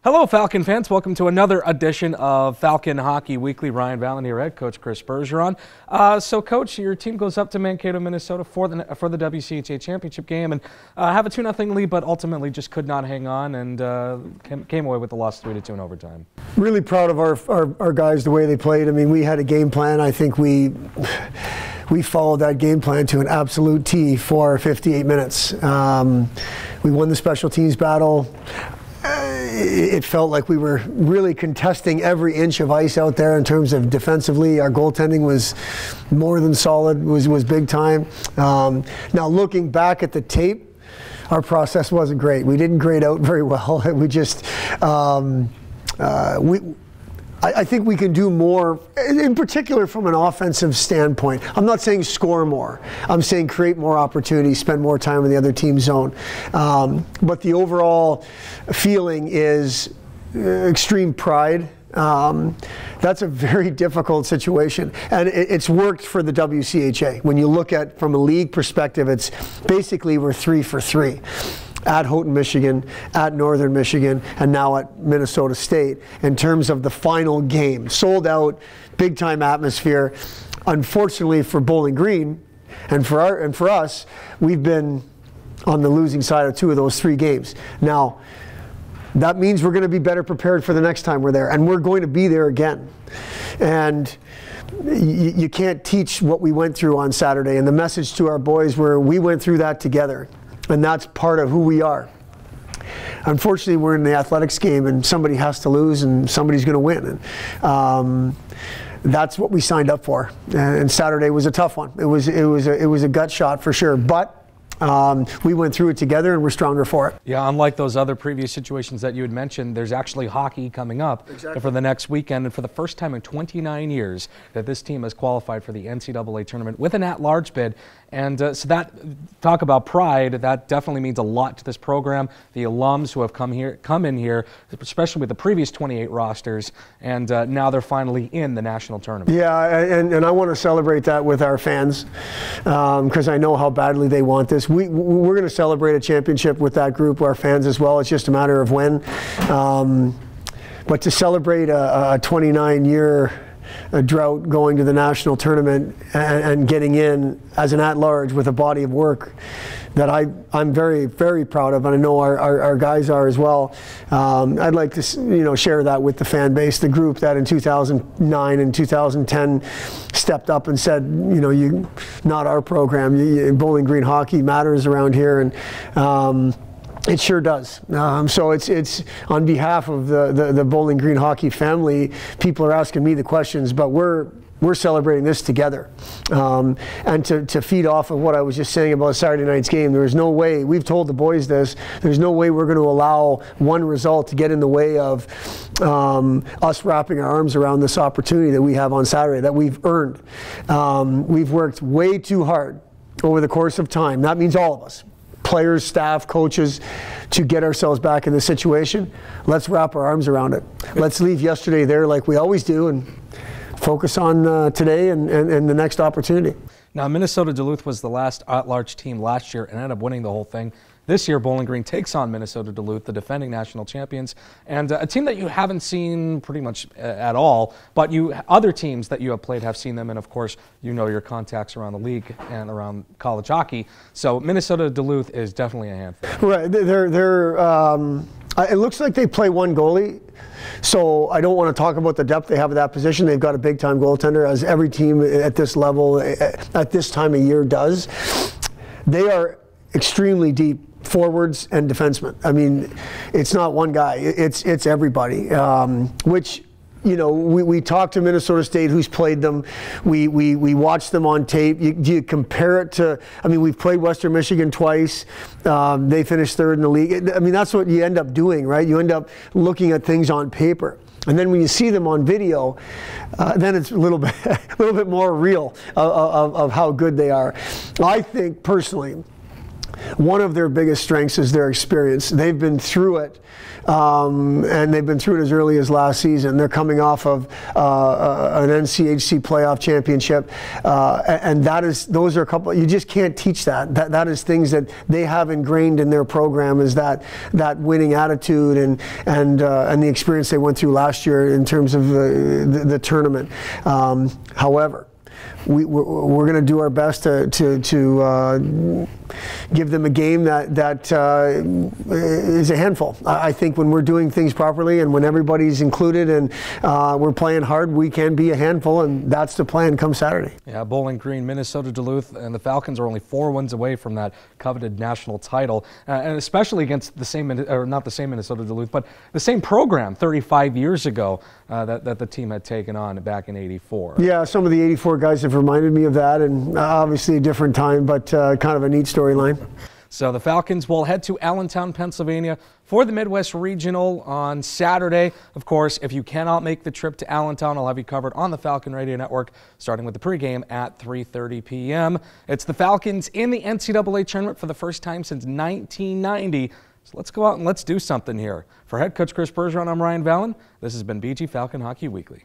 Hello, Falcon fans. Welcome to another edition of Falcon Hockey Weekly. Ryan Vallon here, head coach Chris Bergeron. So, Coach, your team goes up to Mankato, Minnesota for the WCHA championship game and have a 2-0 lead, but ultimately just could not hang on and came away with the loss 3-2 in overtime. Really proud of our guys, the way they played. I mean, we had a game plan. I think we followed that game plan to an absolute T for 58 minutes. We won the special teams battle. It felt like we were really contesting every inch of ice out there in terms of defensively. Our goaltending was more than solid, was big time. Now looking back at the tape, our process wasn't great. We didn't grade out very well. We just, I think we can do more, in particular from an offensive standpoint. I'm not saying score more. I'm saying create more opportunities, spend more time in the other team's zone. But the overall feeling is extreme pride. That's a very difficult situation, and it's worked for the WCHA. When you look at from a league perspective, it's basically we're 3 for 3. At Houghton, Michigan, at Northern Michigan, and now at Minnesota State in terms of the final game. Sold out, big time atmosphere. Unfortunately for Bowling Green and for us, we've been on the losing side of 2 of those 3 games. Now, that means we're going to be better prepared for the next time we're there, and we're going to be there again. And you can't teach what we went through on Saturday, and the message to our boys were we went through that together. And that's part of who we are. Unfortunately, we're in the athletics game, and somebody has to lose, and somebody's going to win. And that's what we signed up for. And Saturday was a tough one. It was a gut shot for sure. But we went through it together, and we're stronger for it. Yeah, unlike those other previous situations that you had mentioned, there's actually hockey coming up for the next weekend, and for the first time in 29 years that this team has qualified for the NCAA tournament with an at-large bid. And so that, talk about pride, that definitely means a lot to this program. The alums who have come in here, especially with the previous 28 rosters, and now they're finally in the national tournament. Yeah, and I want to celebrate that with our fans because I know how badly they want this. We're going to celebrate a championship with that group, our fans as well. It's just a matter of when. But to celebrate a 29-year drought going to the national tournament and getting in as an at-large with a body of work that I'm very, very proud of, and I know our guys are as well. I'd like to share that with the fan base, the group that in 2009 and 2010 stepped up and said, you not our program, Bowling Green hockey matters around here, and it sure does. So it's on behalf of the Bowling Green hockey family. People are asking me the questions, but we're celebrating this together. And to feed off of what I was just saying about Saturday night's game, there is no way, we've told the boys this, there's no way we're going to allow one result to get in the way of us wrapping our arms around this opportunity that we have on Saturday, that we've earned. We've worked way too hard over the course of time. That means all of us. Players, staff, coaches, to get ourselves back in this situation. Let's wrap our arms around it. Let's leave yesterday there like we always do and focus on today and the next opportunity. Now, Minnesota Duluth was the last at-large team last year and ended up winning the whole thing. This year, Bowling Green takes on Minnesota Duluth, the defending national champions, and a team that you haven't seen pretty much at all, but other teams that you have played have seen them, and of course, your contacts around the league and around college hockey. So Minnesota Duluth is definitely a handful. Right, it looks like they play one goalie. So I don't want to talk about the depth they have at that position. They've got a big-time goaltender, as every team at this level, at this time of year does. They are extremely deep forwards and defensemen. I mean, it's not one guy. It's everybody, which, we talked to Minnesota State, who's played them. We watched them on tape. Do you compare it to, we've played Western Michigan twice. They finished 3rd in the league. That's what you end up doing, right? You end up looking at things on paper. And then when you see them on video, then it's a little bit more real of how good they are. I think, personally, One of their biggest strengths is their experience. They've been through it, and they've been through it as early as last season. They're coming off of an NCHC playoff championship, and those are a couple. You just can't teach that. That is things that they have ingrained in their program. Is that winning attitude and the experience they went through last year in terms of the tournament. However, we're going to do our best to give them a game that is a handful. I think when we're doing things properly and when everybody's included and we're playing hard, we can be a handful, and that's the plan come Saturday. Yeah, Bowling Green, Minnesota Duluth, and the Falcons are only 4 wins away from that coveted national title, and especially against the same, or not the same Minnesota Duluth, but the same program 35 years ago that the team had taken on back in '84. Yeah, some of the '84 guys have reminded me of that, and obviously a different time, but kind of a neat storyline. So the Falcons will head to Allentown, Pennsylvania for the Midwest Regional on Saturday. Of course, if you cannot make the trip to Allentown, I'll have you covered on the Falcon Radio Network, starting with the pregame at 3:30 p.m. It's the Falcons in the NCAA tournament for the first time since 1990. So let's go out and let's do something here. For head coach Chris Bergeron, I'm Ryan Vallon. This has been BG Falcon Hockey Weekly.